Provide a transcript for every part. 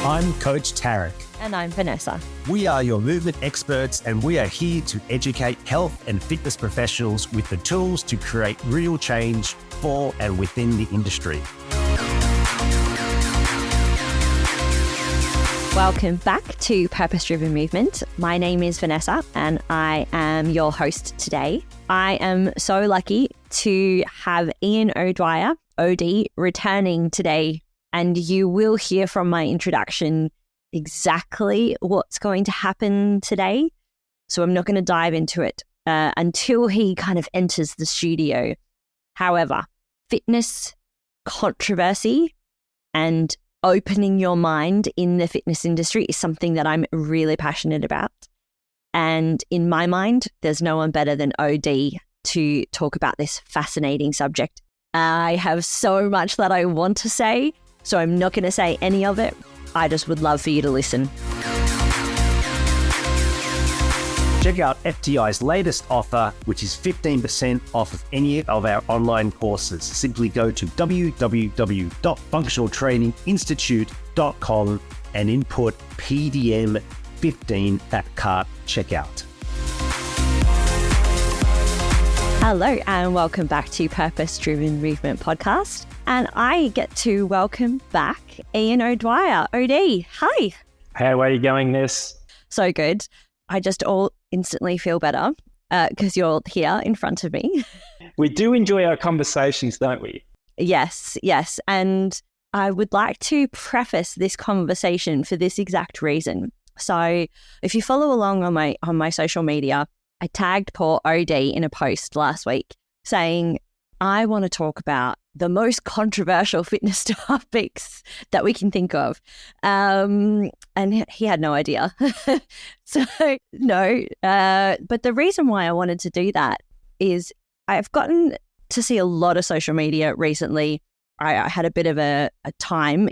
I'm Coach Tarek. And I'm Vanessa. We are your movement experts, and we are here to educate health and fitness professionals with the tools to create real change for and within the industry. Welcome back to Purpose Driven Movement. My name is Vanessa and I am your host today. I am so lucky to have Ian O'Dwyer, OD, returning today, and you will hear from my introduction exactly what's going to happen today. So I'm not going to dive into it until he kind of enters the studio. However, fitness, controversy, and opening your mind in the fitness industry is something that I'm really passionate about. And in my mind, there's no one better than OD to talk about this fascinating subject. I have so much that I want to say, so I'm not going to say any of it. I just would love for you to listen. Check out FTI's latest offer, which is 15% off of any of our online courses. Simply go to www.functionaltraininginstitute.com and input PDM15 at cart checkout. Hello and welcome back to Purpose Driven Movement Podcast. And I get to welcome back Ian O'Dwyer. OD, hi. How are you going, Ness? So good. I just all instantly feel better because you're here in front of me. We do enjoy our conversations, don't we? Yes. And I would like to preface this conversation for this exact reason. So if you follow along on my social media, I tagged poor OD in a post last week saying, I want to talk about the most controversial fitness topics that we can think of. And he had no idea. But the reason why I wanted to do that is I've gotten to see a lot of social media recently. I had a bit of a time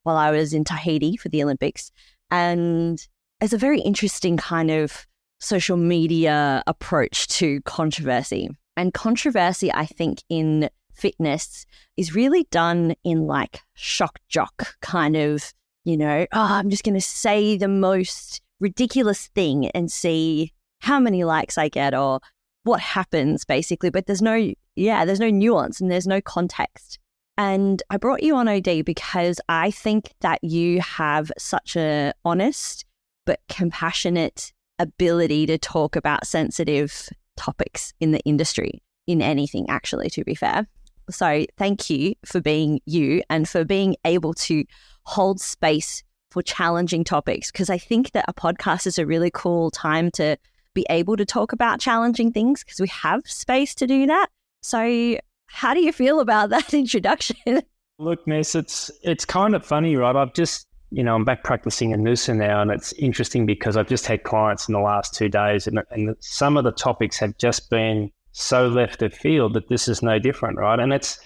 while I was in Tahiti for the Olympics, and it's a very interesting kind of social media approach to controversy. And controversy, I think, in fitness is really done in like shock jock kind of, I'm just going to say the most ridiculous thing and see how many likes I get or what happens basically. But there's no nuance and there's no context. And I brought you on OD because I think that you have such a honest but compassionate ability to talk about sensitive topics in the industry, in anything actually, to be fair. So thank you for being you and for being able to hold space for challenging topics, because I think that a podcast is a really cool time to be able to talk about challenging things because we have space to do that. So how do you feel about that introduction? Look, Ness, it's kind of funny, right? I've just, I'm back practicing in Noosa now, and it's interesting because I've just had clients in the last 2 days and some of the topics have just been so left of field that this is no different, right? And it's,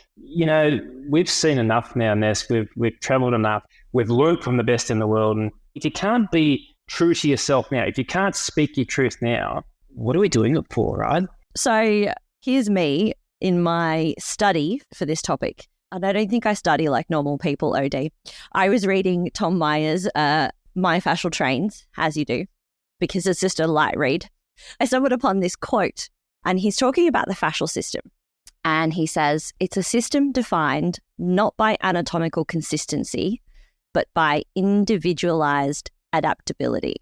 we've seen enough now, Ness. We've traveled enough. We've learned from the best in the world. And if you can't be true to yourself now, if you can't speak your truth now, what are we doing it for, right? So here's me in my study for this topic. And I don't think I study like normal people, OD. I was reading Tom Meyer's My Fascial Trains, as you do, because it's just a light read. I stumbled upon this quote, and he's talking about the fascial system. And he says, it's a system defined not by anatomical consistency, but by individualized adaptability.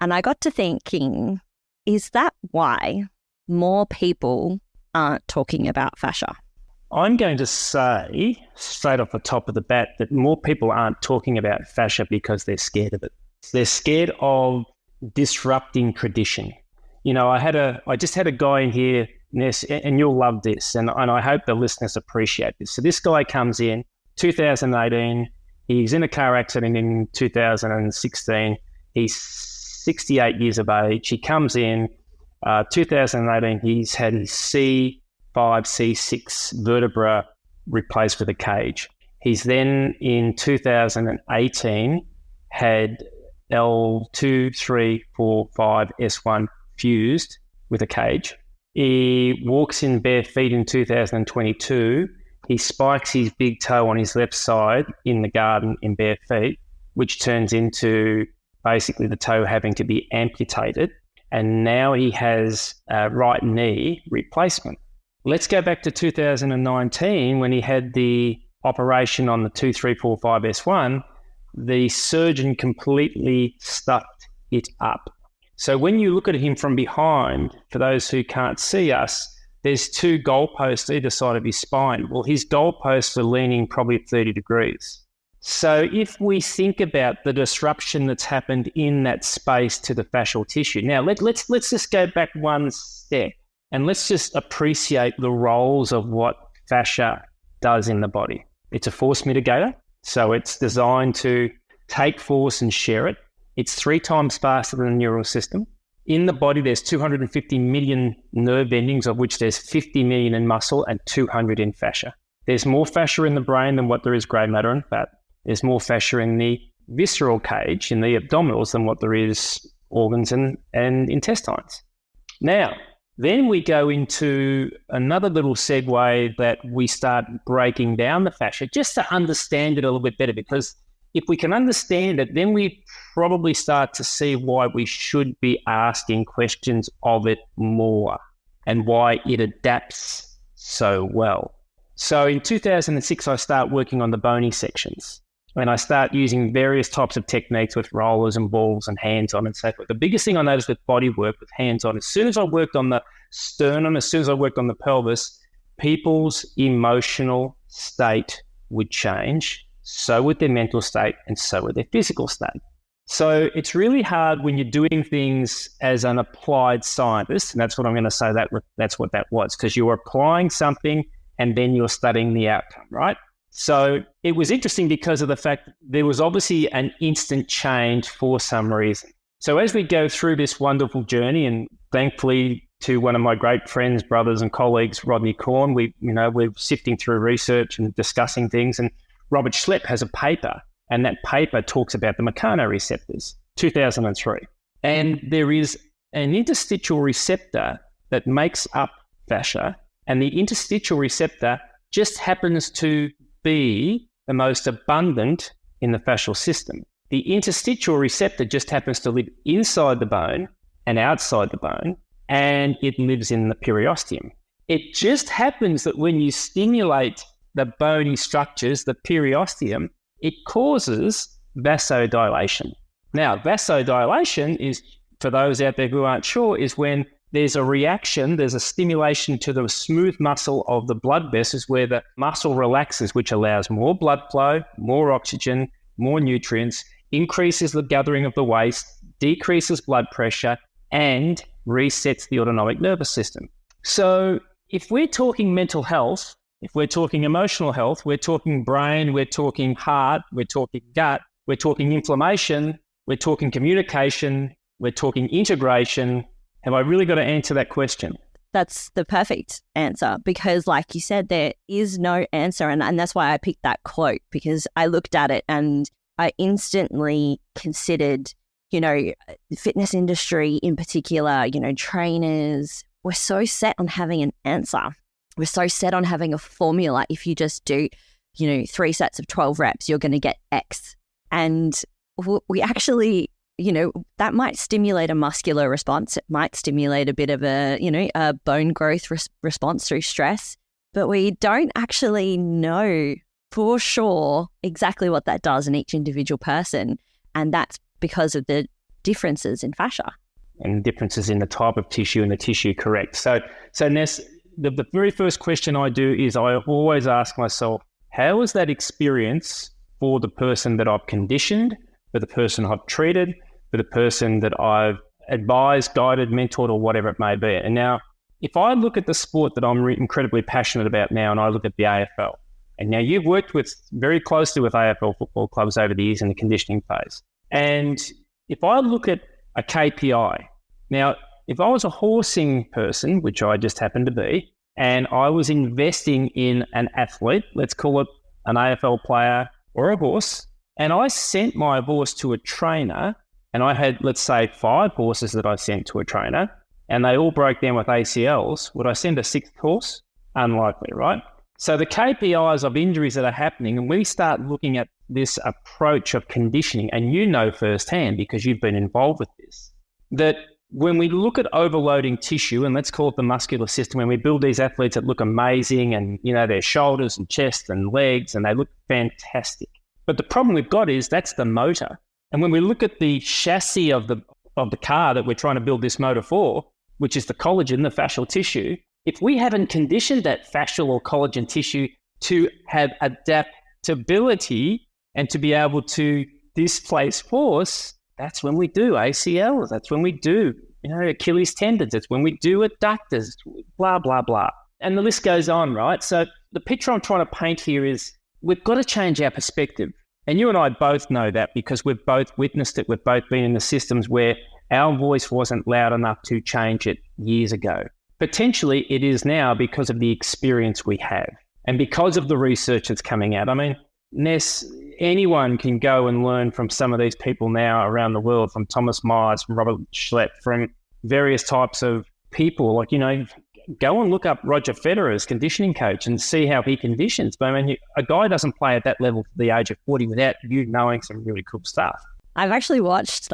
And I got to thinking, is that why more people aren't talking about fascia? I'm going to say, straight off the top of the bat, that more people aren't talking about fascia because they're scared of it. They're scared of disrupting tradition. I just had a guy in here, Ness, and you'll love this, and I hope the listeners appreciate this. So this guy comes in 2018, he's in a car accident in 2016, he's 68 years of age, he comes in, 2018, he's had his C5, C6 vertebra replaced with a cage. He's then in 2018 had L2, 3, 4, 5, S1 fused with a cage. He walks in bare feet in 2022. He spikes his big toe on his left side in the garden in bare feet. which turns into basically the toe having to be amputated. And now he has a right knee replacement. Let's go back to 2019 when he had the operation on the 2345S1. The surgeon completely stuffed it up. So when you look at him from behind, for those who can't see us, there's two goalposts either side of his spine. Well, his goalposts are leaning probably 30 degrees. So if we think about the disruption that's happened in that space to the fascial tissue, now let's just go back one step and let's just appreciate the roles of what fascia does in the body. It's a force mitigator, so it's designed to take force and share it. It's 3 times faster than the neural system. In the body, there's 250 million nerve endings, of which there's 50 million in muscle and 200 in fascia. There's more fascia in the brain than what there is grey matter and fat. There's more fascia in the visceral cage, in the abdominals, than what there is organs and intestines. Now, then we go into another little segue that we start breaking down the fascia just to understand it a little bit better, because if we can understand it, then we probably start to see why we should be asking questions of it more and why it adapts so well. So in 2006, I start working on the bony sections. And I start using various types of techniques with rollers and balls and hands-on and so forth. The biggest thing I noticed with body work, with hands-on, as soon as I worked on the sternum, as soon as I worked on the pelvis, people's emotional state would change. So would their mental state, and so would their physical state. So it's really hard when you're doing things as an applied scientist, and that's what I'm going to say that's what that was, because you're applying something and then you're studying the outcome, right? So it was interesting because of the fact there was obviously an instant change for some reason. So as we go through this wonderful journey, and thankfully to one of my great friends, brothers and colleagues, Rodney Korn, we're sifting through research and discussing things, and Robert Schlepp has a paper, and that paper talks about the mechanoreceptors, 2003. And there is an interstitial receptor that makes up fascia, and the interstitial receptor just happens to be the most abundant in the fascial system. The interstitial receptor just happens to live inside the bone and outside the bone, and it lives in the periosteum. It just happens that when you stimulate the bony structures, the periosteum, it causes vasodilation. Now, vasodilation is, for those out there who aren't sure, is when there's a reaction, there's a stimulation to the smooth muscle of the blood vessels where the muscle relaxes, which allows more blood flow, more oxygen, more nutrients, increases the gathering of the waste, decreases blood pressure, and resets the autonomic nervous system. So if we're talking mental health, if we're talking emotional health, we're talking brain, we're talking heart, we're talking gut, we're talking inflammation, we're talking communication, we're talking integration. Have I really got to answer that question? That's the perfect answer, because like you said, there is no answer. And that's why I picked that quote, because I looked at it and I instantly considered, the fitness industry in particular, trainers, we're so set on having an answer. We're so set on having a formula. If you just do, 3 sets of 12 reps, you're going to get X. And we actually, that might stimulate a muscular response. It might stimulate a bit of a bone growth response through stress. But we don't actually know for sure exactly what that does in each individual person. And that's because of the differences in fascia. And differences in the type of tissue and the tissue, correct. So Ness, the very first question I do is I always ask myself, how is that experience for the person that I've conditioned, for the person I've treated, for the person that I've advised, guided, mentored, or whatever it may be? And now, if I look at the sport that I'm incredibly passionate about now, and I look at the AFL, and now you've worked very closely with AFL football clubs over the years in the conditioning phase. And if I look at a KPI, now, if I was a horsing person, which I just happen to be, and I was investing in an athlete, let's call it an AFL player or a horse, and I sent my horse to a trainer, and I had, let's say, 5 horses that I sent to a trainer, and they all broke down with ACLs, would I send a 6th horse? Unlikely, right? So the KPIs of injuries that are happening, and we start looking at this approach of conditioning, and you know firsthand because you've been involved with this, that when we look at overloading tissue, and let's call it the muscular system, when we build these athletes that look amazing and, you know, their shoulders and chest and legs, and they look fantastic. But the problem we've got is that's the motor. And when we look at the chassis of the car that we're trying to build this motor for, which is the collagen, the fascial tissue, if we haven't conditioned that fascial or collagen tissue to have adaptability and to be able to displace force, that's when we do ACLs. That's when we do, you know, Achilles tendons. That's when we do adductors, blah, blah, blah. And the list goes on, right? So the picture I'm trying to paint here is we've got to change our perspective. And you and I both know that because we've both witnessed it. We've both been in the systems where our voice wasn't loud enough to change it years ago. Potentially it is now because of the experience we have and because of the research that's coming out. I mean, Ness, anyone can go and learn from some of these people now around the world, from Thomas Myers, from Robert Schlepp, from various types of people. Like, you know, go and look up Roger Federer's conditioning coach and see how he conditions. But I mean, a guy doesn't play at that level to the age of 40 without you knowing some really cool stuff. I've actually watched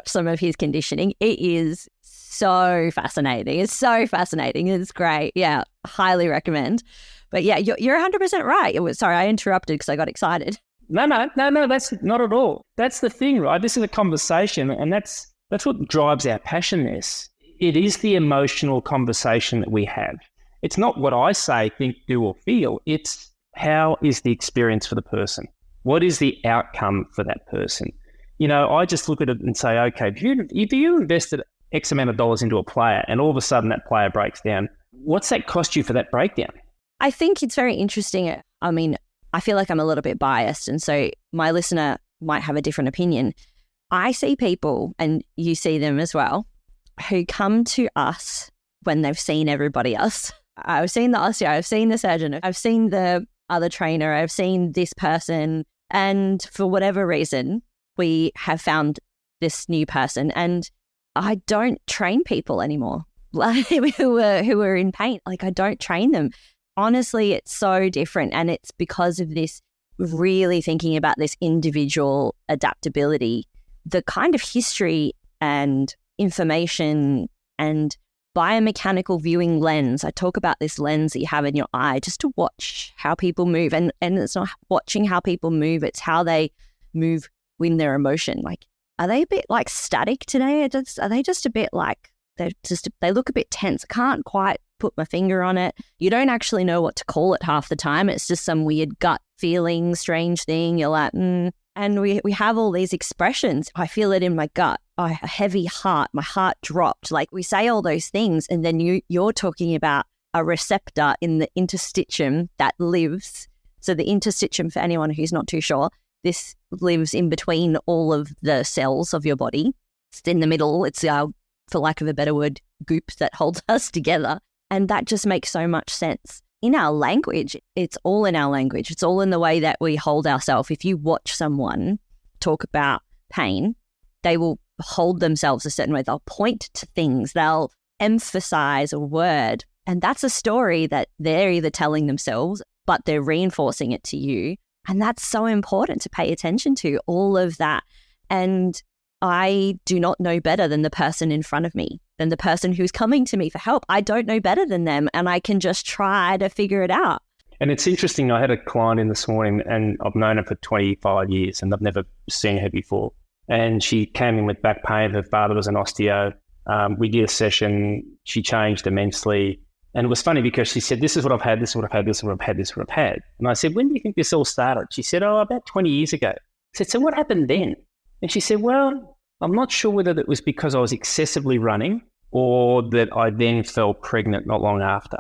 some of his conditioning. It is so fascinating. It's so fascinating. It's great. Yeah, highly recommend. But yeah, you're 100% right. Sorry, I interrupted because I got excited. No, that's not at all. That's the thing, right? This is a conversation, and that's what drives our passion. It is the emotional conversation that we have. It's not what I say, think, do, or feel. It's how is the experience for the person? What is the outcome for that person? You know, I just look at it and say, okay, if you invested X amount of dollars into a player and all of a sudden that player breaks down, what's that cost you for that breakdown? I think it's very interesting. I mean, I feel like I'm a little bit biased, and so my listener might have a different opinion. I see people, and you see them as well, who come to us when they've seen everybody else. I've seen the osteo, I've seen the surgeon, I've seen the other trainer, I've seen this person, and for whatever reason, we have found this new person, and I don't train people anymore. Like who are in pain. Like, I don't train them. Honestly, it's so different, and it's because of this really thinking about this individual adaptability, the kind of history and information and biomechanical viewing lens. I talk about this lens that you have in your eye just to watch how people move, and it's not watching how people move, it's how they move in their emotion. Like, are they a bit like static today? Are they just a bit like they look a bit tense? I can't quite put my finger on it. You don't actually know what to call it half the time. It's just some weird gut feeling, strange thing. You're like, And we have all these expressions. I feel it in my gut. A heavy heart. My heart dropped. Like, we say all those things, and then you're talking about a receptor in the interstitium that lives. So the interstitium, for anyone who's not too sure, this lives in between all of the cells of your body. It's in the middle. It's our, for lack of a better word, goop that holds us together. And that just makes so much sense. In our language, it's all in our language. It's all in the way that we hold ourselves. If you watch someone talk about pain, they will hold themselves a certain way. They'll point to things. They'll emphasize a word. And that's a story that they're either telling themselves, but they're reinforcing it to you. And that's so important to pay attention to, all of that. And I do not know better than the person in front of me, than the person who's coming to me for help. I don't know better than them, and I can just try to figure it out. And it's interesting. I had a client in this morning, and I've known her for 25 years, and I've never seen her before. And she came in with back pain. Her father was an osteo. We did a session. She changed immensely. And it was funny because she said, this is what I've had, this is what I've had, this is what I've had, this is what I've had. And I said, when do you think this all started? She said, about 20 years ago. I said, so what happened then? And she said, well, I'm not sure whether that was because I was excessively running or that I then fell pregnant not long after.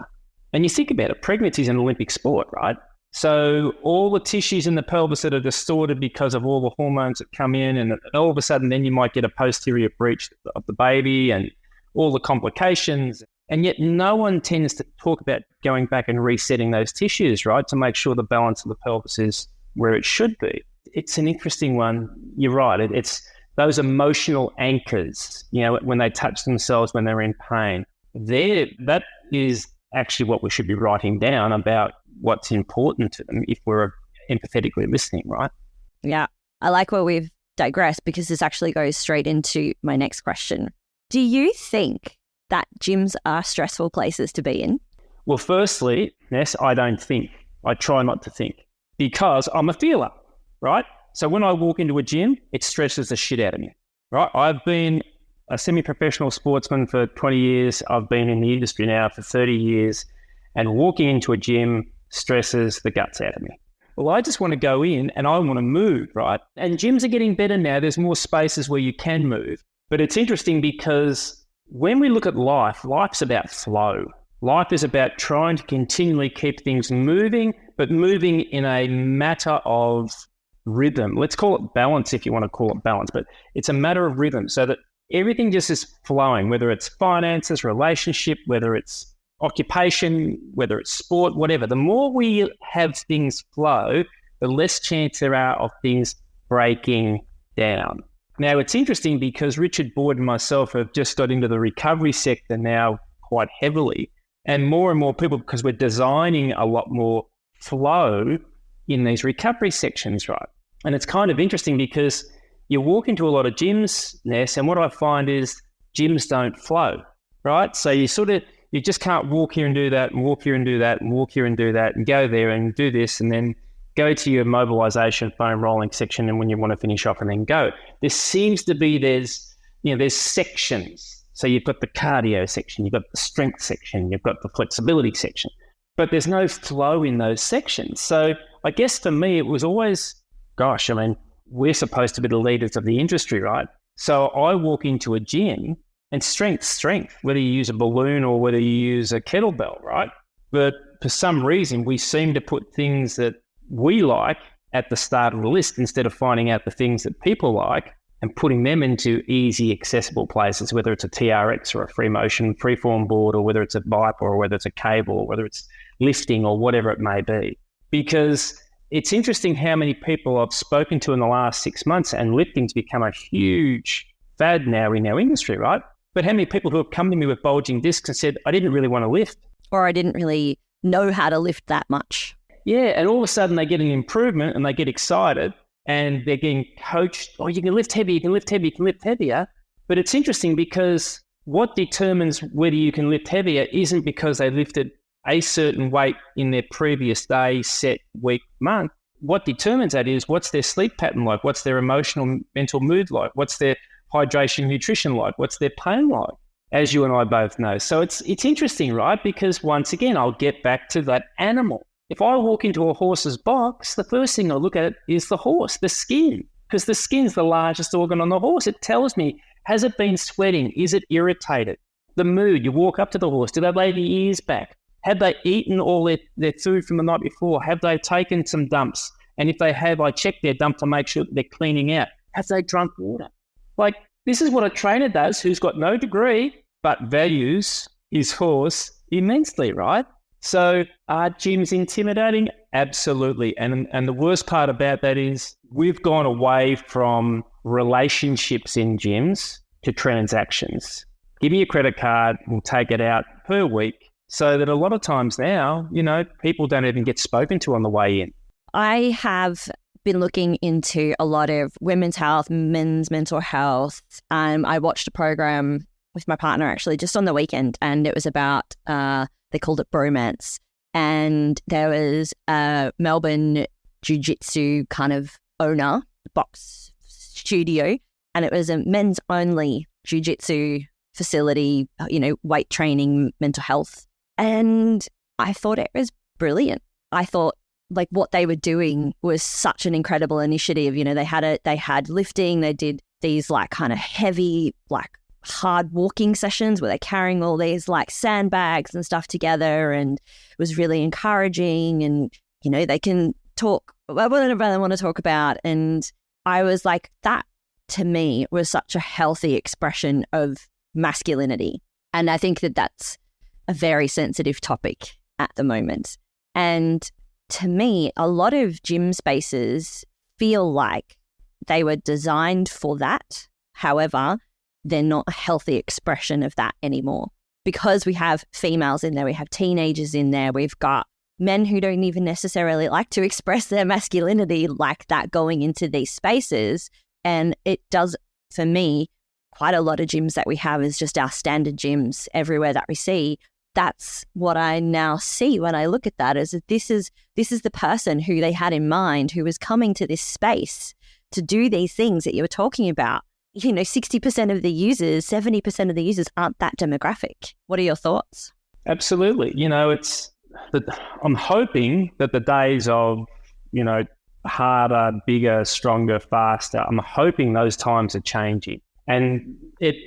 And you think about it, pregnancy is an Olympic sport, right? So all the tissues in the pelvis that are distorted because of all the hormones that come in, and all of a sudden then you might get a posterior breach of the baby and all the complications. And yet no one tends to talk about going back and resetting those tissues, right, to make sure the balance of the pelvis is where it should be. It's an interesting one. You're right. It's those emotional anchors, when they touch themselves when they're in pain. That is actually what we should be writing down about what's important to them if we're empathetically listening, right? Yeah. I like where we've digressed because this actually goes straight into my next question. Do you think that gyms are stressful places to be in? Well, firstly, Ness, I don't think. I try not to think because I'm a feeler, right? So when I walk into a gym, it stresses the shit out of me, right? I've been a semi-professional sportsman for 20 years. I've been in the industry now for 30 years, and walking into a gym stresses the guts out of me. Well, I just want to go in and I want to move, right? And gyms are getting better now. There's more spaces where you can move. But it's interesting because when we look at life, life's about flow. Life is about trying to continually keep things moving, but moving in a matter of rhythm. Let's call it balance if you want to call it balance, but it's a matter of rhythm so that everything just is flowing, whether it's finances, relationship, whether it's occupation, whether it's sport, whatever. The more we have things flow, the less chance there are of things breaking down. Now, it's interesting because Richard Boyd and myself have just got into the recovery sector now quite heavily, and more people, because we're designing a lot more flow in these recovery sections, right? And it's kind of interesting because you walk into a lot of gyms, Ness, and what I find is gyms don't flow, right? So you just can't walk here and do that and walk here and do that and walk here and do that and go there and do this and then go to your mobilization foam rolling section and when you want to finish off and then go. There seems to be there's sections. So you've got the cardio section, you've got the strength section, you've got the flexibility section, but there's no flow in those sections. So I guess for me, it was always, we're supposed to be the leaders of the industry, right? So I walk into a gym and strength, whether you use a balloon or whether you use a kettlebell, right? But for some reason, we seem to put things that we like at the start of the list instead of finding out the things that people like and putting them into easy, accessible places, whether it's a TRX or a free motion freeform board or whether it's a bike or whether it's a cable or whether it's lifting or whatever it may be. Because it's interesting how many people I've spoken to in the last 6 months, and lifting's become a huge fad now in our industry, right? But how many people who have come to me with bulging discs and said, I didn't really want to lift. Or I didn't really know how to lift that much. Yeah, and all of a sudden they get an improvement and they get excited and they're getting coached. Oh, you can lift heavy, you can lift heavy, you can lift heavier. But it's interesting because what determines whether you can lift heavier isn't because they lifted a certain weight in their previous day, set, week, month. What determines that is what's their sleep pattern like, what's their emotional, mental mood like, what's their hydration, nutrition like, what's their pain like, as you and I both know. So it's interesting, right? Because once again, I'll get back to that animal. If I walk into a horse's box, the first thing I look at is the horse, the skin, because the skin's the largest organ on the horse. It tells me, has it been sweating? Is it irritated? The mood, you walk up to the horse, do they lay the ears back? Have they eaten all their food from the night before? Have they taken some dumps? And if they have, I check their dump to make sure that they're cleaning out. Have they drunk water? Like, this is what a trainer does who's got no degree but values his horse immensely, right? So are gyms intimidating? Absolutely. And the worst part about that is we've gone away from relationships in gyms to transactions. Give me a credit card, we'll take it out per week. So that a lot of times now, people don't even get spoken to on the way in. I have been looking into a lot of women's health, men's mental health. I watched a program with my partner actually just on the weekend, and it was about, they called it bromance. And there was a Melbourne jiu-jitsu kind of owner, box studio, and it was a men's only jiu-jitsu facility, weight training, mental health. And I thought it was brilliant. I thought like what they were doing was such an incredible initiative. They had lifting, they did these like kind of heavy, like hard walking sessions where they're carrying all these like sandbags and stuff together, and it was really encouraging. And, they can talk whatever they want to talk about. And I was like, that to me was such a healthy expression of masculinity. And I think that that's a very sensitive topic at the moment. And to me, a lot of gym spaces feel like they were designed for that. However, they're not a healthy expression of that anymore because we have females in there, we have teenagers in there, we've got men who don't even necessarily like to express their masculinity like that going into these spaces. And it does, for me, quite a lot of gyms that we have is just our standard gyms everywhere that we see. That's what I now see when I look at that, is that this is the person who they had in mind, who was coming to this space to do these things that you were talking about. 60% of the users, 70% of the users aren't that demographic. What are your thoughts? Absolutely. I'm hoping that the days of, harder, bigger, stronger, faster, I'm hoping those times are changing. And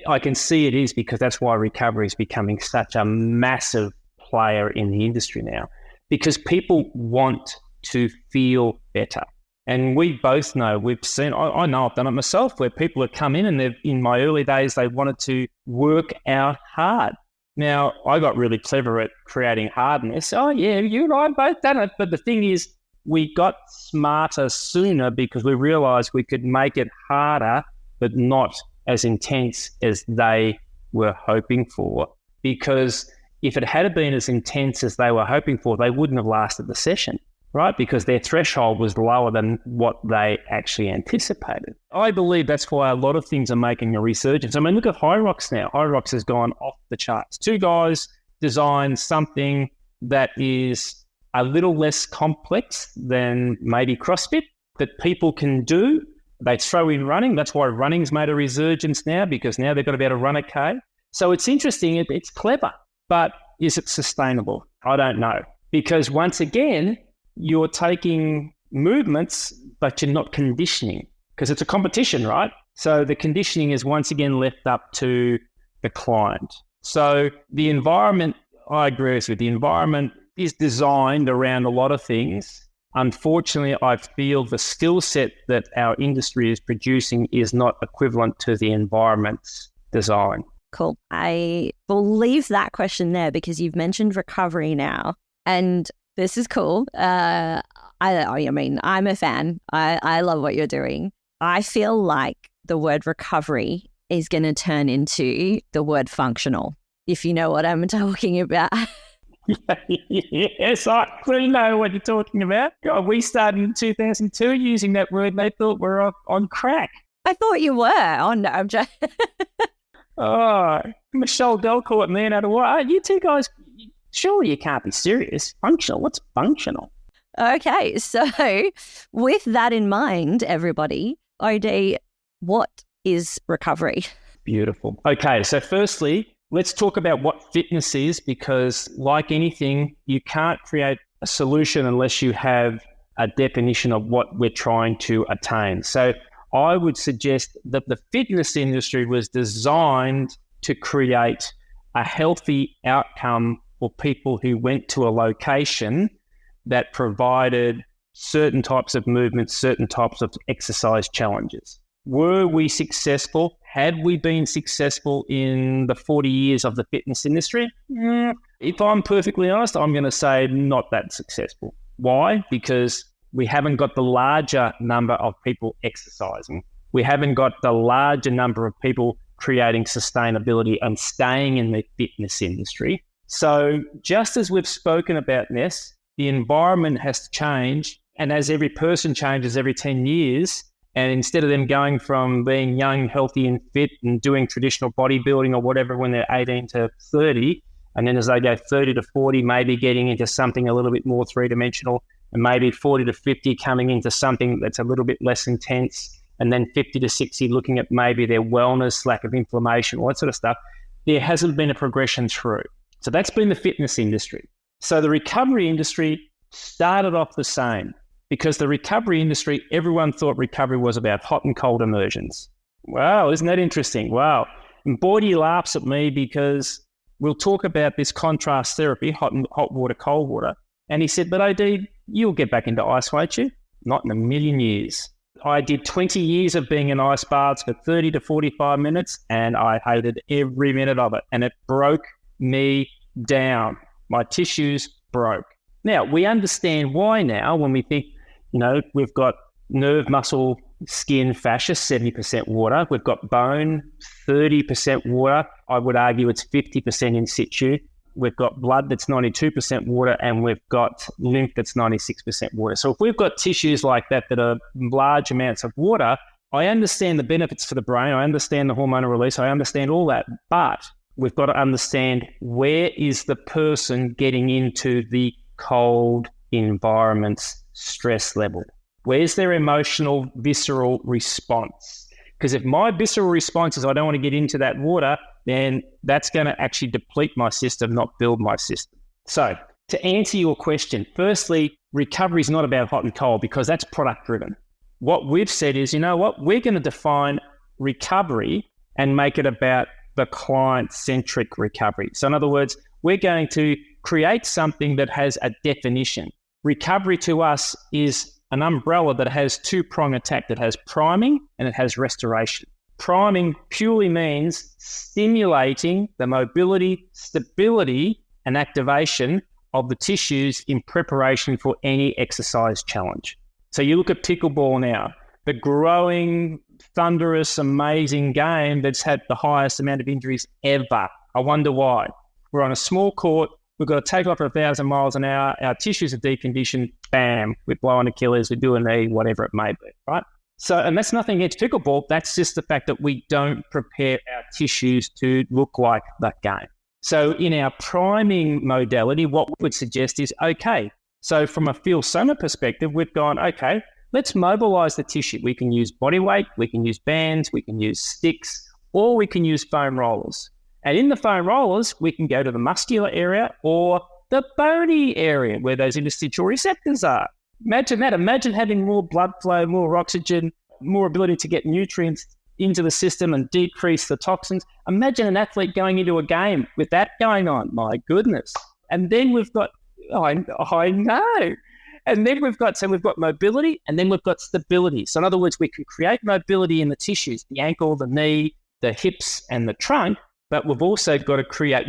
I can see it is, because that's why recovery is becoming such a massive player in the industry now, because people want to feel better. And we both know, we've seen, I know I've done it myself, where people have come in and in my early days, they wanted to work out hard. Now, I got really clever at creating hardness. Oh yeah, you and I both done it. But the thing is, we got smarter sooner because we realized we could make it harder, but not as intense as they were hoping for. Because if it had been as intense as they were hoping for, they wouldn't have lasted the session, right? Because their threshold was lower than what they actually anticipated. I believe that's why a lot of things are making a resurgence. I mean, look at High Rocks now. High Rocks has gone off the charts. Two guys designed something that is a little less complex than maybe CrossFit that people can do. They throw in running. That's why running's made a resurgence now, because now they've got to be able to run a K. So it's interesting. It's clever, but is it sustainable? I don't know. Because once again, you're taking movements, but you're not conditioning, because it's a competition, right? So the conditioning is once again left up to the client. So the environment, I agree with you, the environment is designed around a lot of things. Unfortunately, I feel the skill set that our industry is producing is not equivalent to the environment's design. Cool. I will leave that question there because you've mentioned recovery now, and this is cool. I'm a fan. I love what you're doing. I feel like the word recovery is going to turn into the word functional, if you know what I'm talking about. Yes, I clearly know what you're talking about. God, we started in 2002 using that word, and they thought we were on crack. I thought you were. Oh, no, I'm just... Michelle Delcourt and Leonardo, you two guys, surely you can't be serious. Functional? What's functional? Okay, so with that in mind, everybody, OD, what is recovery? Beautiful. Okay, so firstly, let's talk about what fitness is, because like anything, you can't create a solution unless you have a definition of what we're trying to attain. So I would suggest that the fitness industry was designed to create a healthy outcome for people who went to a location that provided certain types of movements, certain types of exercise challenges. Were we successful? Had we been successful in the 40 years of the fitness industry? If I'm perfectly honest, I'm going to say not that successful. Why? Because we haven't got the larger number of people exercising. We haven't got the larger number of people creating sustainability and staying in the fitness industry. So just as we've spoken about this, the environment has to change. And as every person changes every 10 years, and instead of them going from being young, healthy and fit and doing traditional bodybuilding or whatever when they're 18 to 30, and then as they go 30 to 40, maybe getting into something a little bit more three-dimensional, and maybe 40 to 50 coming into something that's a little bit less intense, and then 50 to 60 looking at maybe their wellness, lack of inflammation, all that sort of stuff, there hasn't been a progression through. So that's been the fitness industry. So the recovery industry started off the same, because the recovery industry, everyone thought recovery was about hot and cold immersions. Wow, isn't that interesting? Wow. And Boydie laughs at me because we'll talk about this contrast therapy, hot water, cold water. And he said, but OD, you'll get back into ice, won't you? Not in a million years. I did 20 years of being in ice baths for 30 to 45 minutes, and I hated every minute of it. And it broke me down. My tissues broke. Now, we understand why now when we think, we've got nerve muscle skin, fascia, 70% water. We've got bone, 30% water. I would argue it's 50% in situ. We've got blood that's 92% water, and we've got lymph that's 96% water. So if we've got tissues like that are large amounts of water, I understand the benefits for the brain. I understand the hormonal release. I understand all that. But we've got to understand, where is the person getting into the cold environment's stress level? Where's their emotional, visceral response? Because if my visceral response is I don't want to get into that water, then that's going to actually deplete my system, not build my system. So to answer your question, firstly, recovery is not about hot and cold, because that's product driven. What we've said is, you know what, we're going to define recovery and make it about the client-centric recovery. So in other words, we're going to create something that has a definition. Recovery to us is an umbrella that has two-prong attack, that has priming and it has restoration. Priming purely means stimulating the mobility, stability, and activation of the tissues in preparation for any exercise challenge. So you look at pickleball now, the growing, thunderous, amazing game that's had the highest amount of injuries ever. I wonder why. We're on a small court. We've got to take off at 1,000 miles an hour. Our tissues are deconditioned. Bam, we're blowing Achilles, we do a knee, whatever it may be, right? So, and that's nothing against pickleball. That's just the fact that we don't prepare our tissues to look like that game. So in our priming modality, what we would suggest is, okay, so from a feel soma perspective, we've gone, okay, let's mobilize the tissue. We can use body weight, we can use bands, we can use sticks, or we can use foam rollers. And in the foam rollers, we can go to the muscular area or the bony area where those interstitial receptors are. Imagine that. Imagine having more blood flow, more oxygen, more ability to get nutrients into the system and decrease the toxins. Imagine an athlete going into a game with that going on. My goodness. And then we've got, I know. And then we've got mobility, and then we've got stability. So in other words, we can create mobility in the tissues, the ankle, the knee, the hips, and the trunk, but we've also got to create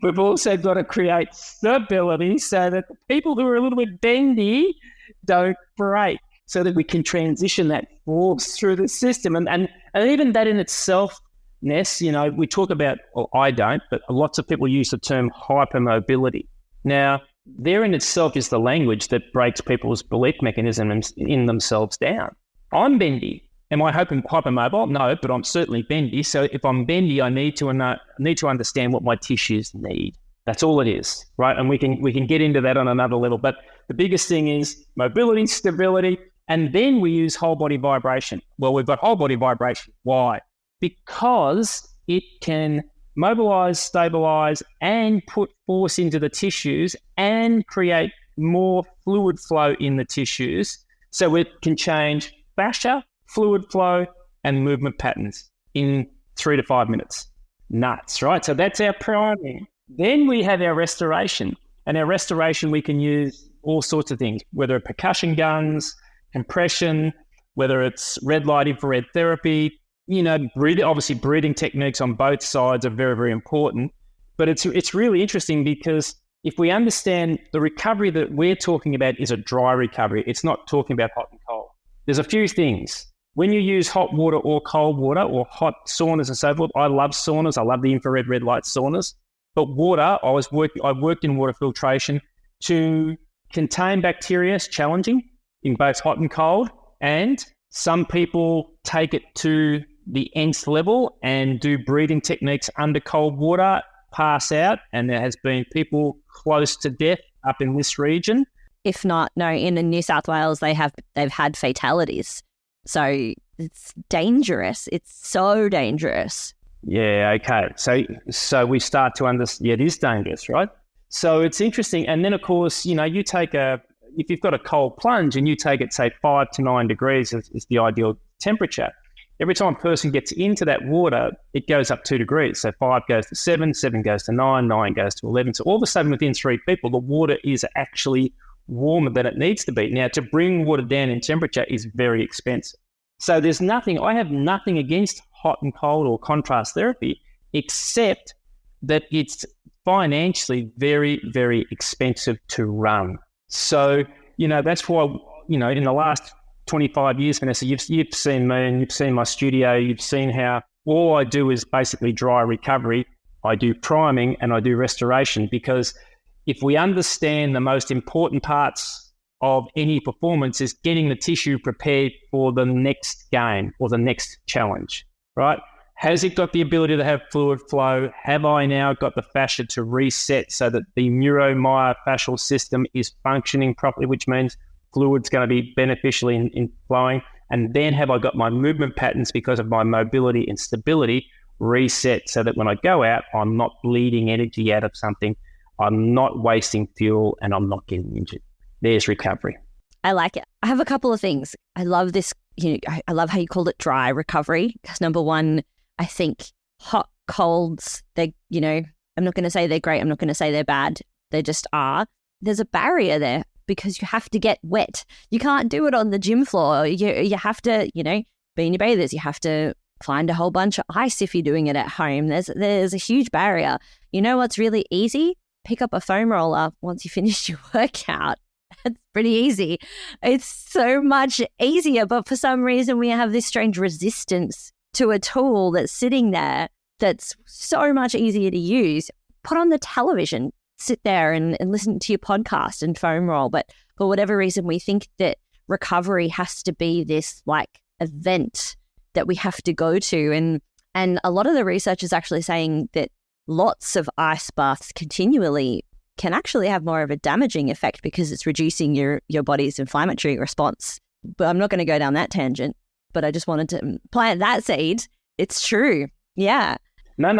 we've also got to create stability so that the people who are a little bit bendy don't break, so that we can transition that force through the system. And even that in itself, Ness, you know, we talk about, well, I don't, but lots of people use the term hypermobility. Now, there in itself is the language that breaks people's belief mechanisms in themselves down. I'm bendy. Am I hypermobile? No, but I'm certainly bendy. So if I'm bendy, I need to understand what my tissues need. That's all it is, right? And we can get into that on another level. But the biggest thing is mobility, stability, and then we use whole body vibration. Well, we've got whole body vibration. Why? Because it can mobilize, stabilize, and put force into the tissues and create more fluid flow in the tissues. So it can change fascia, fluid flow, and movement patterns in 3 to 5 minutes. Nuts, right? So that's our priming. Then we have our restoration. And our restoration, we can use all sorts of things, whether it's percussion guns, compression, whether it's red light infrared therapy, you know, obviously breathing techniques on both sides are very, very important. But it's really interesting, because if we understand the recovery that we're talking about is a dry recovery, it's not talking about hot and cold. There's a few things. When you use hot water or cold water or hot saunas and so forth, I love saunas. I love the infrared red light saunas. But water, I worked in water filtration. To contain bacteria is challenging in both hot and cold. And some people take it to the nth level and do breathing techniques under cold water, pass out. And there has been people close to death up in this region. If not, no, in New South Wales, they've had fatalities. So it's dangerous. It's so dangerous. Yeah, okay. So we start to understand, it is dangerous, right? So it's interesting. And then, of course, you know, if you've got a cold plunge and you take it, say, 5 to 9 degrees is the ideal temperature. Every time a person gets into that water, it goes up 2 degrees. So 5 goes to 7, 7 goes to 9, 9 goes to 11. So all of a sudden, within 3 people, the water is actually warmer than it needs to be. Now, to bring water down in temperature is very expensive. So I have nothing against hot and cold or contrast therapy, except that it's financially very, very expensive to run. So, you know, that's why, you know, in the last 25 years, Vanessa, you've seen me and you've seen my studio. You've seen how all I do is basically dry recovery. I do priming and I do restoration, because if we understand the most important parts of any performance is getting the tissue prepared for the next game or the next challenge, right? Has it got the ability to have fluid flow? Have I now got the fascia to reset so that the neuromyofascial system is functioning properly, which means fluid's going to be beneficial in flowing? And then have I got my movement patterns, because of my mobility and stability, reset so that when I go out, I'm not bleeding energy out of something, I'm not wasting fuel, and I'm not getting injured. There's recovery. I like it. I have a couple of things. I love this. I love how you called it dry recovery, because number one, I think hot, colds, I'm not going to say they're great. I'm not going to say they're bad. They just are. There's a barrier there because you have to get wet. You can't do it on the gym floor. You have to, be in your bathers. You have to find a whole bunch of ice if you're doing it at home. There's a huge barrier. You know what's really easy? Pick up a foam roller once you finish your workout. It's pretty easy. It's so much easier, but for some reason we have this strange resistance to a tool that's sitting there that's so much easier to use. Put on the television, sit there and listen to your podcast and foam roll. But for whatever reason, we think that recovery has to be this like event that we have to go to. And a lot of the research is actually saying that lots of ice baths continually can actually have more of a damaging effect because it's reducing your body's inflammatory response. But I'm not going to go down that tangent, but I just wanted to plant that seed. It's true. Yeah. No.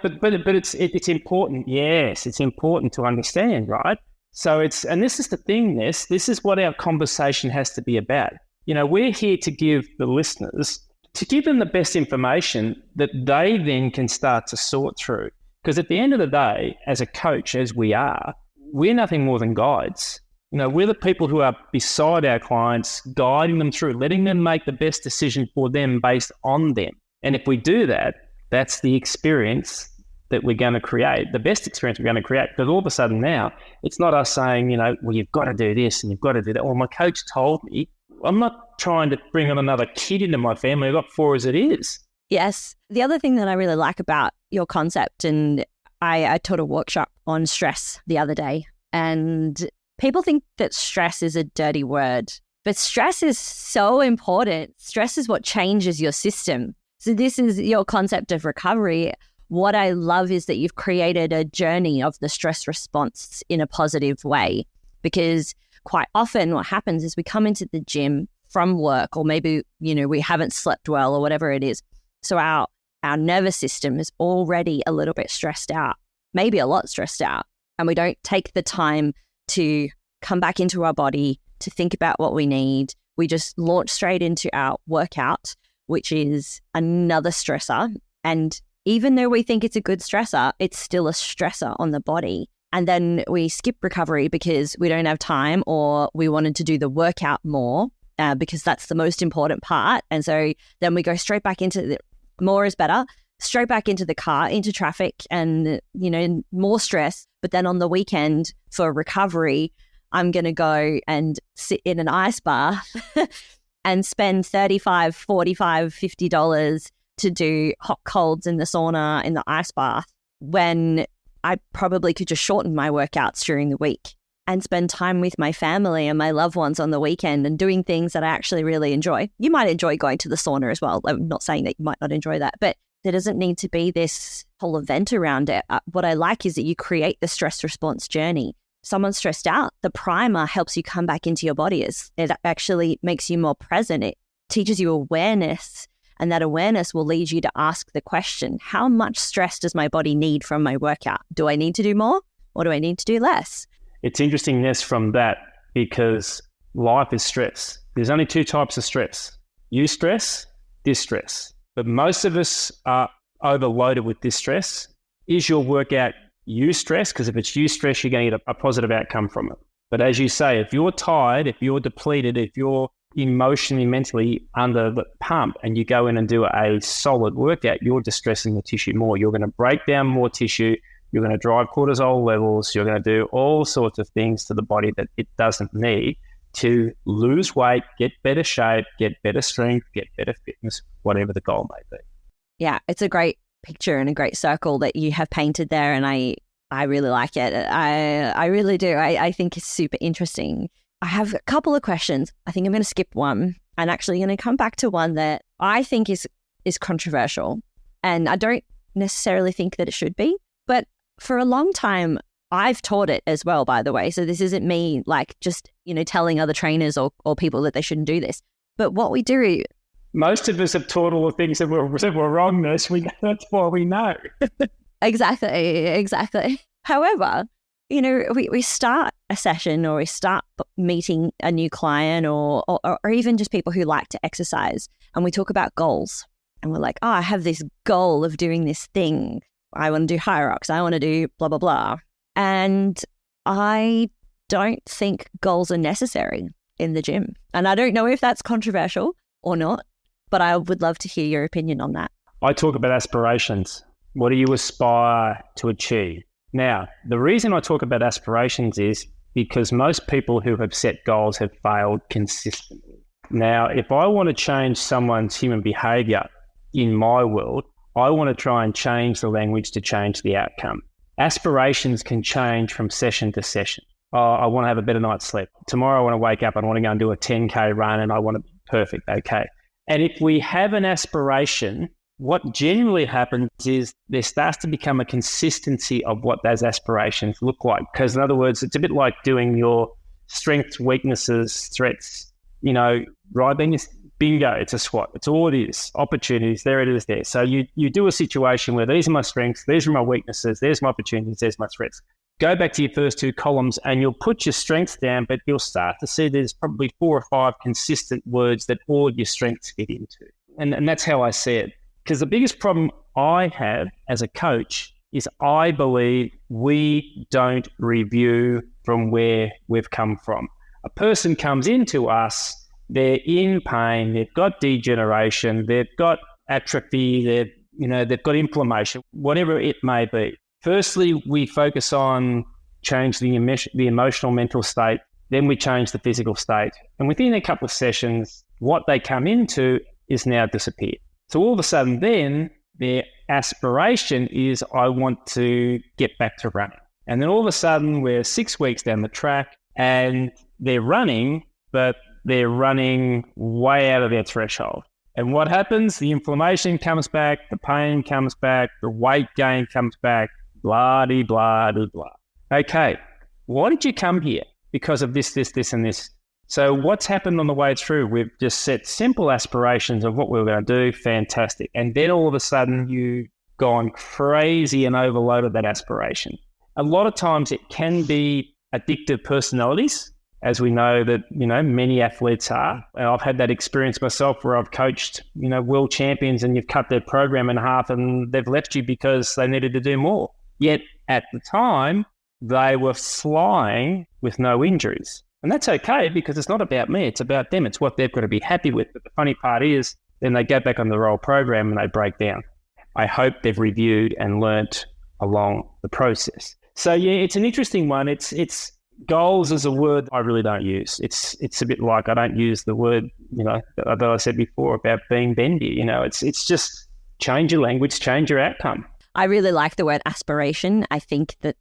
But it's important. Yes, it's important to understand, right? So and this is the thing, this is what our conversation has to be about. We're here to give the listeners, to give them the best information that they then can start to sort through. Because at the end of the day, as a coach, as we are, we're nothing more than guides. We're the people who are beside our clients, guiding them through, letting them make the best decision for them based on them. And if we do that, that's the experience that we're going to create, the best experience we're going to create. Because all of a sudden now, it's not us saying, well, you've got to do this and you've got to do that. Well, my coach told me. I'm not trying to bring on another kid into my family. I've got 4 as it is. Yes. The other thing that I really like about your concept, and I taught a workshop on stress the other day, and people think that stress is a dirty word, but stress is so important. Stress is what changes your system. So this is your concept of recovery. What I love is that you've created a journey of the stress response in a positive way, because quite often what happens is we come into the gym from work, or maybe, we haven't slept well or whatever it is. So our nervous system is already a little bit stressed out, maybe a lot stressed out. And we don't take the time to come back into our body, to think about what we need. We just launch straight into our workout, which is another stressor. And even though we think it's a good stressor, it's still a stressor on the body. And then we skip recovery because we don't have time, or we wanted to do the workout more because that's the most important part. And so then we go straight back into more is better, straight back into the car, into traffic, and, more stress. But then on the weekend for recovery, I'm going to go and sit in an ice bath and spend $35, $45, $50 to do hot colds in the sauna, in the ice bath, when I probably could just shorten my workouts during the week and spend time with my family and my loved ones on the weekend and doing things that I actually really enjoy. You might enjoy going to the sauna as well. I'm not saying that you might not enjoy that, but there doesn't need to be this whole event around it. What I like is that you create the stress response journey. Someone's stressed out, the primer helps you come back into your body. It actually makes you more present. It teaches you awareness, and that awareness will lead you to ask the question, how much stress does my body need from my workout? Do I need to do more, or do I need to do less? It's interesting, Ness, from that, because life is stress. There's only 2 types of stress: eustress, distress. But most of us are overloaded with distress. Is your workout eustress? Because if it's eustress, you're going to get a positive outcome from it. But as you say, if you're tired, if you're depleted, if you're emotionally, mentally under the pump, and you go in and do a solid workout, you're distressing the tissue more. You're going to break down more tissue. You're going to drive cortisol levels. You're going to do all sorts of things to the body that it doesn't need to lose weight, get better shape, get better strength, get better fitness, whatever the goal may be. Yeah, it's a great picture and a great circle that you have painted there, and I really like it. I really do. I think it's super interesting. I have a couple of questions. I think I'm going to skip one and actually going to come back to one that I think is controversial, and I don't necessarily think that it should be, but for a long time I've taught it as well, by the way. So this isn't me like just, telling other trainers or people that they shouldn't do this. But what we do... Most of us have taught all the things that were wrong. That's why we know. Exactly. However, we start a session or we start meeting a new client or even just people who like to exercise, and we talk about goals. And we're like, I have this goal of doing this thing. I want to do high rocks. I want to do blah, blah, blah. And I don't think goals are necessary in the gym. And I don't know if that's controversial or not, but I would love to hear your opinion on that. I talk about aspirations. What do you aspire to achieve? Now, the reason I talk about aspirations is because most people who have set goals have failed consistently. Now, if I want to change someone's human behavior in my world, I want to try and change the language to change the outcome. Aspirations can change from session to session. Oh, I want to have a better night's sleep. Tomorrow I want to wake up and I want to go and do a 10K run and I want to be perfect. Okay. And if we have an aspiration, what generally happens is there starts to become a consistency of what those aspirations look like. Because in other words, it's a bit like doing your strengths, weaknesses, threats, right? Then bingo, it's a SWOT. It's all it is. Opportunities, there it is there. So you do a situation where these are my strengths, these are my weaknesses, there's my opportunities, there's my threats. Go back to your first two columns and you'll put your strengths down, but you'll start to see there's probably 4 or 5 consistent words that all your strengths fit into. And that's how I see it. Because the biggest problem I have as a coach is I believe we don't review from where we've come from. A person comes into us, they're in pain, they've got degeneration, they've got atrophy, they've got inflammation, whatever it may be. Firstly, we focus on change the emotional mental state, then we change the physical state. And within a couple of sessions, what they come into is now disappeared. So all of a sudden then their aspiration is, I want to get back to running. And then all of a sudden we're 6 weeks down the track and they're running, but they're running way out of their threshold. And what happens? The inflammation comes back, the pain comes back, the weight gain comes back, blah-de-blah-de-blah. Okay, why did you come here? Because of this, and this. So what's happened on the way through? We've just set simple aspirations of what we're going to do. Fantastic. And then all of a sudden you've gone crazy and overloaded that aspiration. A lot of times it can be addictive personalities, as we know that, many athletes are. And I've had that experience myself where I've coached, world champions and you've cut their program in half and they've left you because they needed to do more. Yet at the time, they were flying with no injuries. And that's okay because it's not about me, it's about them. It's what they've got to be happy with. But the funny part is then they go back on the roll program and they break down. I hope they've reviewed and learnt along the process. So yeah, it's an interesting one. It's goals is a word I really don't use. It's a bit like I don't use the word, that I said before about being bendy. It's just change your language, change your outcome. I really like the word aspiration. I think that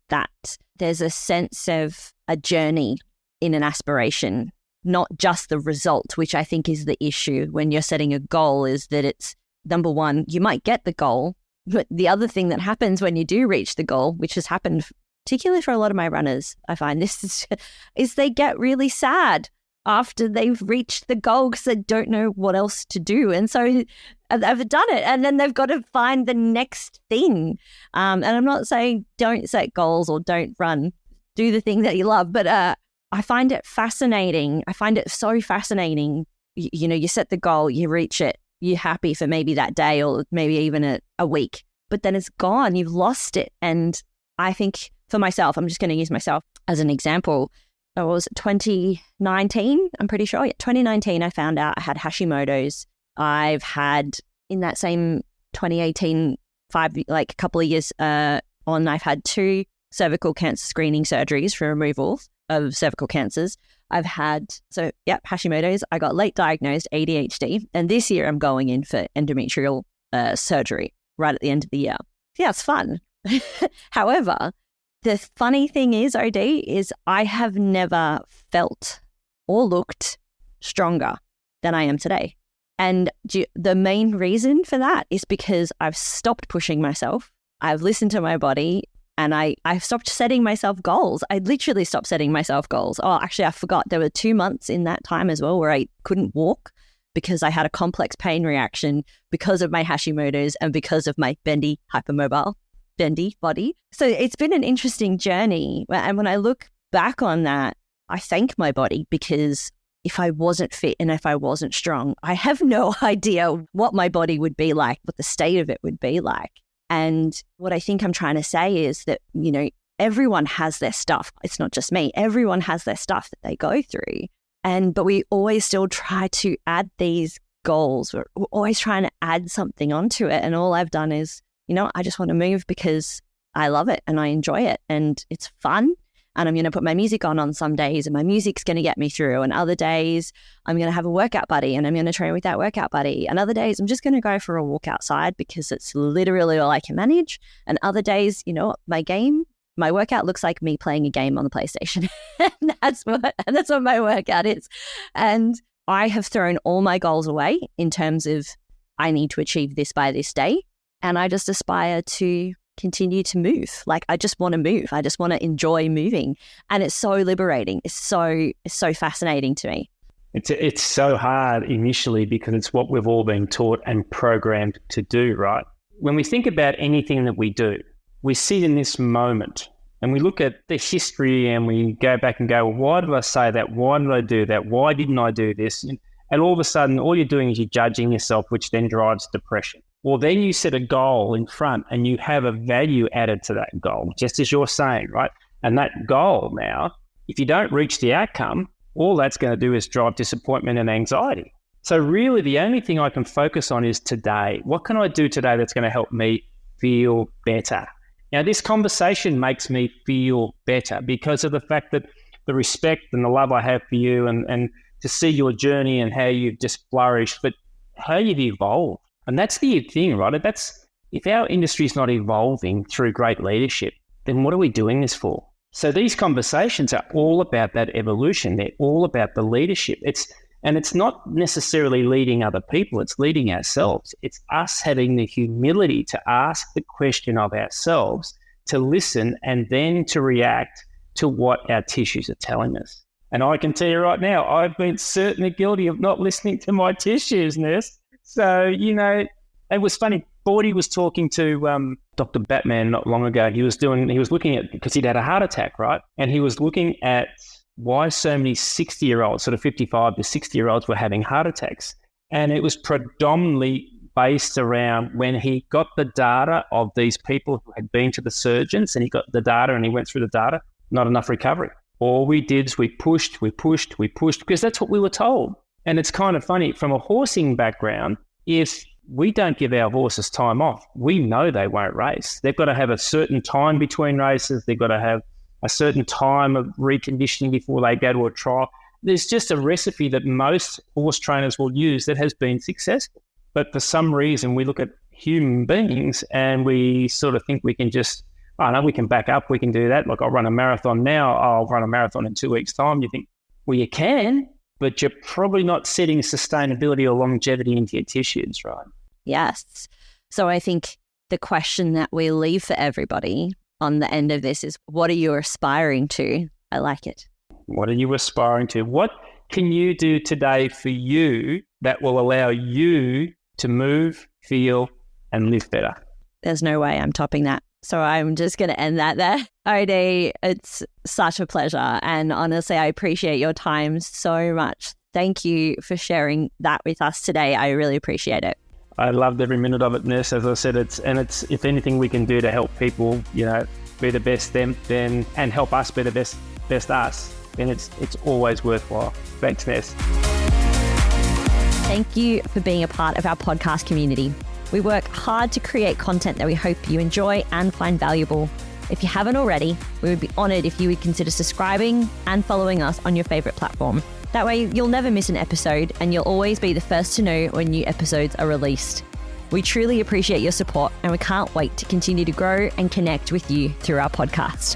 there's a sense of a journey in an aspiration, not just the result, which I think is the issue when you're setting a goal, is that it's, number one, you might get the goal, but the other thing that happens when you do reach the goal, which has happened particularly for a lot of my runners, I find this is they get really sad after they've reached the goal because they don't know what else to do. And so they've done it and then they've got to find the next thing. And I'm not saying don't set goals or don't run, do the thing that you love, but I find it fascinating. I find it so fascinating. You set the goal, you reach it, you're happy for maybe that day or maybe even a week, but then it's gone. You've lost it. And I think for myself, I'm just going to use myself as an example. It was 2019, I'm pretty sure. Yeah, 2019, I found out I had Hashimoto's. I've had, in that same 2018, a couple of years on, I've had 2 cervical cancer screening surgeries for removals. of cervical cancers. I've had, Hashimoto's. I got late diagnosed ADHD, and this year I'm going in for endometrial surgery right at the end of the year. Yeah, it's fun. However, the funny thing is, OD, is I have never felt or looked stronger than I am today. And the main reason for that is because I've stopped pushing myself. I've listened to my body, and I've stopped setting myself goals. I literally stopped setting myself goals. Oh, actually, I forgot. There were 2 months in that time as well where I couldn't walk because I had a complex pain reaction because of my Hashimoto's and because of my bendy body. So it's been an interesting journey. And when I look back on that, I thank my body, because if I wasn't fit and if I wasn't strong, I have no idea what my body would be like, what the state of it would be like. And what I think I'm trying to say is that, everyone has their stuff. It's not just me. Everyone has their stuff that they go through. But we always still try to add these goals. We're always trying to add something onto it. And all I've done is, I just want to move because I love it and I enjoy it and it's fun. And I'm going to put my music on some days, and my music's going to get me through. And other days, I'm going to have a workout buddy and I'm going to train with that workout buddy. And other days, I'm just going to go for a walk outside because it's literally all I can manage. And other days, my workout looks like me playing a game on the PlayStation. And that's what my workout is. And I have thrown all my goals away in terms of I need to achieve this by this day. And I just aspire to continue to move. Like, I just want to move. I just want to enjoy moving. And it's so liberating. It's so fascinating to me. It's so hard initially because it's what we've all been taught and programmed to do, right? When we think about anything that we do, we sit in this moment and we look at the history and we go back and go, well, why did I say that? Why did I do that? Why didn't I do this? And all of a sudden, all you're doing is you're judging yourself, which then drives depression. Well, then you set a goal in front and you have a value added to that goal, just as you're saying, right? And that goal now, if you don't reach the outcome, all that's going to do is drive disappointment and anxiety. So really the only thing I can focus on is today. What can I do today that's going to help me feel better? Now, this conversation makes me feel better because of the fact that the respect and the love I have for you and to see your journey and how you've just flourished, but how you've evolved. And that's the thing, right? If our industry is not evolving through great leadership, then what are we doing this for? So these conversations are all about that evolution. They're all about the leadership. It's not necessarily leading other people. It's leading ourselves. It's us having the humility to ask the question of ourselves, to listen, and then to react to what our tissues are telling us. And I can tell you right now, I've been certainly guilty of not listening to my tissues, Ness. So, it was funny. Bordy was talking to Dr. Batman not long ago. He was looking at, because he'd had a heart attack, right? And he was looking at why so many 60-year-olds, sort of 55 to 60-year-olds were having heart attacks. And it was predominantly based around when he got the data of these people who had been to the surgeons, and he got the data and he went through the data, not enough recovery. All we did is we pushed, because that's what we were told. And it's kind of funny, from a horsing background, if we don't give our horses time off, we know they won't race. They've got to have a certain time between races. They've got to have a certain time of reconditioning before they go to a trial. There's just a recipe that most horse trainers will use that has been successful. But for some reason, we look at human beings and we sort of think we can just, we can back up, we can do that. Like, I'll run a marathon now, I'll run a marathon in 2 weeks' time. You think, well, you can, but you're probably not setting sustainability or longevity into your tissues, right? Yes. So I think the question that we leave for everybody on the end of this is, what are you aspiring to? I like it. What are you aspiring to? What can you do today for you that will allow you to move, feel, and live better? There's no way I'm topping that. So I'm just going to end that there. Odie, it's such a pleasure. And honestly, I appreciate your time so much. Thank you for sharing that with us today. I really appreciate it. I loved every minute of it, Ness. As I said, it's if anything we can do to help people, be the best them, then and help us be the best us, then it's always worthwhile. Thanks, Ness. Thank you for being a part of our podcast community. We work hard to create content that we hope you enjoy and find valuable. If you haven't already, we would be honored if you would consider subscribing and following us on your favorite platform. That way, you'll never miss an episode and you'll always be the first to know when new episodes are released. We truly appreciate your support and we can't wait to continue to grow and connect with you through our podcast.